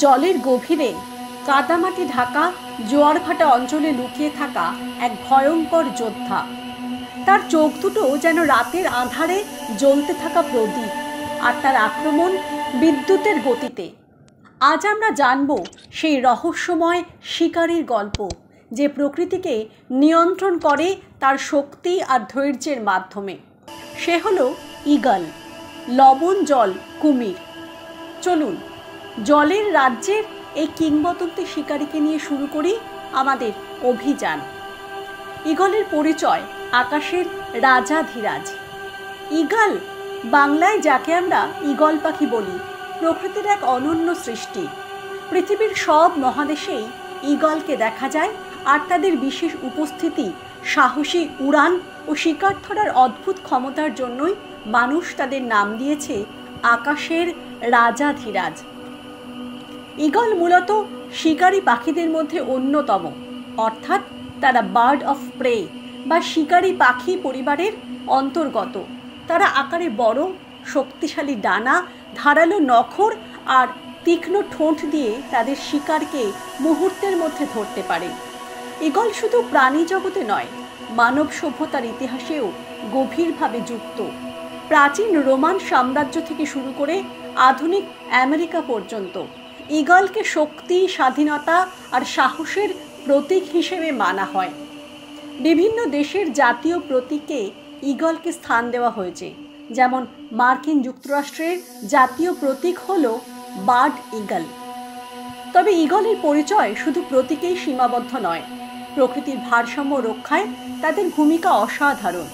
জলের গভীরে কাদামাটি ঢাকা জোয়ার ভাটা অঞ্চলে লুকিয়ে থাকা এক ভয়ঙ্কর যোদ্ধা। তার চোখ দুটো যেন রাতের আঁধারে জ্বলতে থাকা প্রদীপ, আর তার আক্রমণ বিদ্যুতের গতিতে। আজ আমরা জানব সেই রহস্যময় শিকারীর গল্প, যে প্রকৃতিকে নিয়ন্ত্রণ করে তার শক্তি আর ধৈর্যের মাধ্যমে। সে হলো ঈগল, লবণ জল কুমির। চলুন জলের রাজ্যের এই কিংবদন্তি শিকারীকে নিয়ে শুরু করি আমাদের অভিযান। ঈগলের পরিচয় আকাশের রাজাধিরাজ। ঈগল বাংলায় যাকে আমরা ঈগল পাখি বলি, প্রকৃতির এক অনন্য সৃষ্টি। পৃথিবীর সব মহাদেশেই ঈগলকে দেখা যায়, আর তাদের বিশেষ উপস্থিতি, সাহসী উড়ান ও শিকার ধরার অদ্ভুত ক্ষমতার জন্যই মানুষ তাদের নাম দিয়েছে আকাশের রাজাধিরাজ। ঈগল মূলত শিকারী পাখিদের মধ্যে অন্যতম, অর্থাৎ তারা বার্ড অফ প্রে বা শিকারী পাখি পরিবারের অন্তর্গত। তারা আকারে বড়, শক্তিশালী ডানা, ধারালো নখর আর তীক্ষ্ণ ঠোঁট দিয়ে তাদের শিকারকে মুহূর্তের মধ্যে ধরতে পারে। ঈগল শুধু প্রাণী জগতে নয়, মানব সভ্যতার ইতিহাসেও গভীরভাবে যুক্ত। প্রাচীন রোমান সাম্রাজ্য থেকে শুরু করে আধুনিক আমেরিকা পর্যন্ত ঈগলকে শক্তি, স্বাধীনতা আর সাহসের প্রতীক হিসেবে মানা হয়। বিভিন্ন দেশের জাতীয় প্রতীকে ঈগলকে স্থান দেওয়া হয়েছে। যেমন মার্কিন যুক্তরাষ্ট্রের জাতীয় প্রতীক হল বার্ড ঈগল। তবে ঈগলের পরিচয় শুধু প্রতীকেই সীমাবদ্ধ নয়। প্রকৃতির ভারসাম্য রক্ষায় তাদের ভূমিকা অসাধারণ।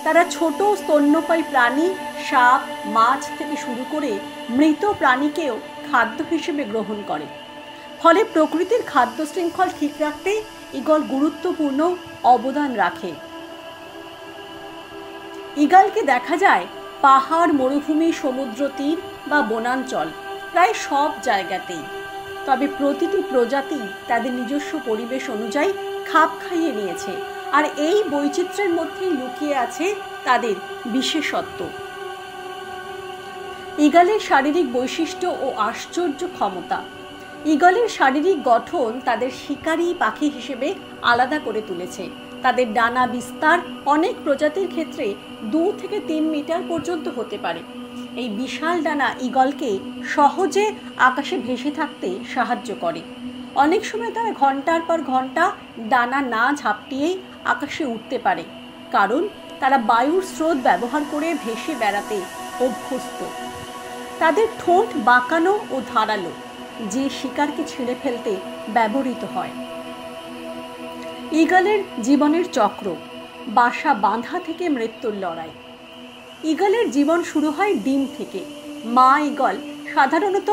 তারা ছোট স্তন্যপায়ী প্রাণী, সাপ, মাছ থেকে শুরু করে মৃত প্রাণীকেও খাদ্য হিসেবে গ্রহণ করে। ফলে প্রকৃতির খাদ্য শৃঙ্খল ঠিক রাখতে ঈগল গুরুত্বপূর্ণ অবদান রাখে। ঈগলকে দেখা যায় পাহাড়, মরুভূমি, সমুদ্র তীর বা বনাঞ্চল, প্রায় সব জায়গাতেই। তবে প্রতিটি প্রজাতি তাদের নিজস্ব পরিবেশ অনুযায়ী খাপ খাইয়ে নিয়েছে, আর এই বৈচিত্র্যের মধ্যেই লুকিয়ে আছে তাদের বিশেষত্ব। ঈগলের শারীরিক বৈশিষ্ট্য ও আশ্চর্য ক্ষমতা। ঈগলের শারীরিক গঠন তাদের শিকারী পাখি হিসেবে আলাদা করে তুলেছে। তাদের ডানা বিস্তার অনেক প্রজাতির ক্ষেত্রে 2 থেকে 3 মিটার পর্যন্ত হতে পারে। এই বিশাল ডানা ঈগলকে সহজে আকাশে ভেসে থাকতে সাহায্য করে। অনেক সময় তারা ঘন্টার পর ঘন্টা ডানা না ঝাপটিয়েই আকাশে উঠতে পারে, কারণ তারা বায়ুর স্রোত ব্যবহার করে ভেসে বেড়াতে অভ্যস্ত। তাদের ঠোঁট বাঁকানো ও ধারালো, যে শিকারকে ছিঁড়ে ফেলতে ব্যবহৃত হয়। ঈগলের জীবনের চক্র, বাসা বাঁধা থেকে মৃত্যুর লড়াই। ঈগলের জীবন শুরু হয় ডিম থেকে। মা ঈগল সাধারণত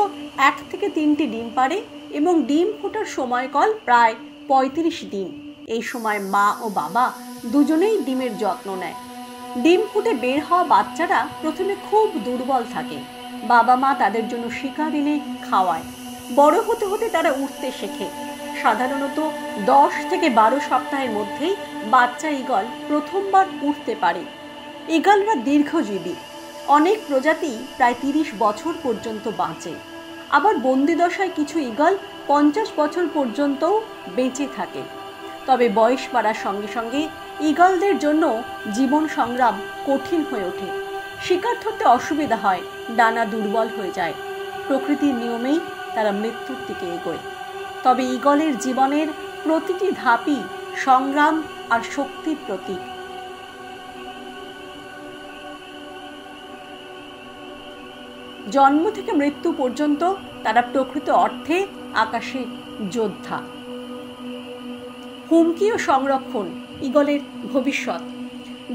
1 থেকে 3টি ডিম পাড়ে এবং ডিম ফোটার সময়কাল প্রায় 35 দিন। এই সময় মা ও বাবা দুজনেই ডিমের যত্ন নেয়। ডিম ফুটে বের হওয়া বাচ্চারা প্রথমে খুব দুর্বল থাকে। বাবা মা তাদের জন্য শিকার এনে খাওয়ায়। বড় হতে হতে তারা উঠতে শেখে। সাধারণত 10 থেকে 12 সপ্তাহের মধ্যেই বাচ্চা ঈগল প্রথমবার উঠতে পারে। ঈগলরা দীর্ঘজীবী। অনেক প্রজাতি প্রায় 30 বছর পর্যন্ত বাঁচে। আবার বন্দিদশায় কিছু ঈগল 50 বছর পর্যন্তও বেঁচে থাকে। তবে বয়স বাড়ার সঙ্গে সঙ্গে ঈগলদের জন্য জীবন সংগ্রাম কঠিন হয়ে ওঠে। শিকার ধরতে অসুবিধা হয়, ডানা দুর্বল হয়ে যায়। প্রকৃতির নিয়মেই তারা মৃত্যুর দিকে এগোয়। তবে ঈগলের জীবনের প্রতিটি ধাপই সংগ্রাম আর শক্তির প্রতীক। জন্ম থেকে মৃত্যু পর্যন্ত তারা প্রকৃত অর্থে আকাশের যোদ্ধা। হুমকি ও সংরক্ষণ ঈগলের ভবিষ্যৎ।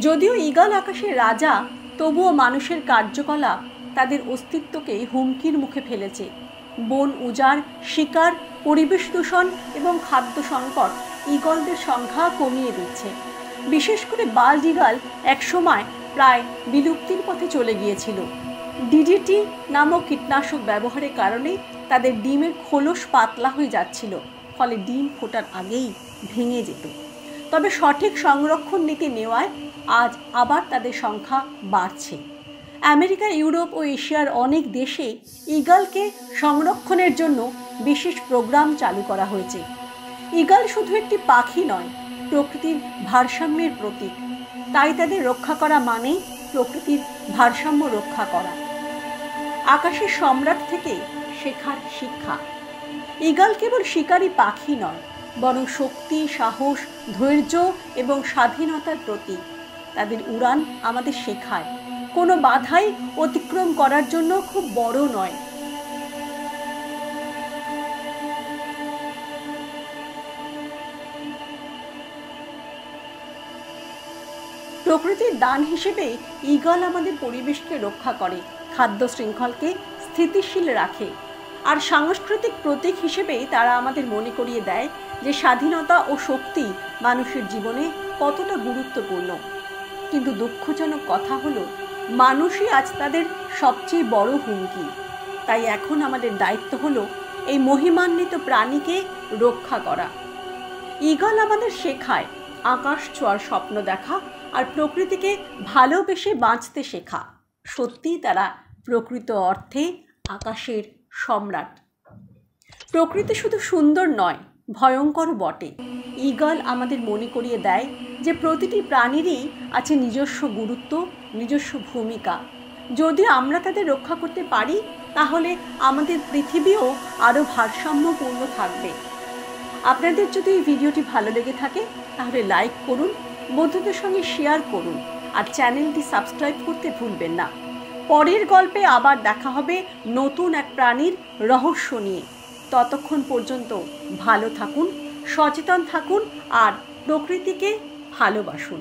যদিও ঈগল আকাশের রাজা, তবুও মানুষের কার্যকলাপ তাদের অস্তিত্বকে হুমকির মুখে ফেলেছে। বন উজাড়, শিকার, পরিবেশ দূষণ এবং খাদ্য সংকট ঈগলদের সংখ্যা কমিয়ে দিচ্ছে। বিশেষ করে বাল্ড ঈগল একসময় প্রায় বিলুপ্তির পথে চলে গিয়েছিল। ডিডিটি নামক কীটনাশক ব্যবহারের কারণে তাদের ডিমের খোলস পাতলা হয়ে যাচ্ছিল, ফলে ডিম ফোটার আগেই ভেঙে যেত। তবে সঠিক সংরক্ষণ নীতি নেওয়ায় আজ আবার তাদের সংখ্যা বাড়ছে। আমেরিকা, ইউরোপ ও এশিয়ার অনেক দেশে ঈগলকে সংরক্ষণের জন্য বিশেষ প্রোগ্রাম চালু করা হয়েছে। ঈগল শুধু একটি পাখি নয়, প্রকৃতির ভারসাম্যের প্রতীক। তাই তাদের রক্ষা করা মানে প্রকৃতির ভারসাম্য রক্ষা করা। আকাশের সম্রাট থেকে শেখার শিক্ষা। ঈগল কেবল শিকারী পাখি নয়, বরং শক্তি, সাহস, ধৈর্য এবং স্বাধীনতার প্রতীক। তাদের উড়ান আমাদের শেখায় কোনো বাধাই অতিক্রম করার জন্য খুব বড় নয়। প্রকৃতির দান হিসেবে ঈগল আমাদের পরিবেশকে রক্ষা করে, খাদ্য শৃঙ্খলকে স্থিতিশীল রাখে, আর সাংস্কৃতিক প্রতীক হিসেবে তারা আমাদের মনে করিয়ে দেয় যে স্বাধীনতা ও শক্তি মানুষের জীবনে কতটা গুরুত্বপূর্ণ। কিন্তু দুঃখজনক কথা হলো, মানুষই আজ তাদের সবচেয়ে বড় হুমকি। তাই এখন আমাদের দায়িত্ব হলো এই মহিমান্বিত প্রাণীকে রক্ষা করা। ঈগল আমাদের শেখায় আকাশ ছোঁয়ার স্বপ্ন দেখা আর প্রকৃতিকে ভালোবেসে বাঁচতে শেখা। সত্যিই তারা প্রকৃত অর্থে আকাশের সম্রাট। প্রকৃতি শুধু সুন্দর নয়, ভয়ঙ্কর বটে। ঈগল আমাদের মনে করিয়ে দেয় যে প্রতিটি প্রাণীরই আছে নিজস্ব গুরুত্ব, নিজস্ব ভূমিকা। যদি আমরা তাদের রক্ষা করতে পারি, তাহলে আমাদের পৃথিবীও আরও ভারসাম্যপূর্ণ থাকবে। আপনাদের যদি এই ভিডিওটি ভালো লেগে থাকে তাহলে লাইক করুন, বন্ধুদের সঙ্গে শেয়ার করুন, আর চ্যানেলটি সাবস্ক্রাইব করতে ভুলবেন না। পরের গল্পে আবার দেখা হবে নতুন এক প্রাণীর রহস্য নিয়ে। ততক্ষণ পর্যন্ত ভালো থাকুন, সচেতন থাকুন আর প্রকৃতিকে ভালোবাসুন।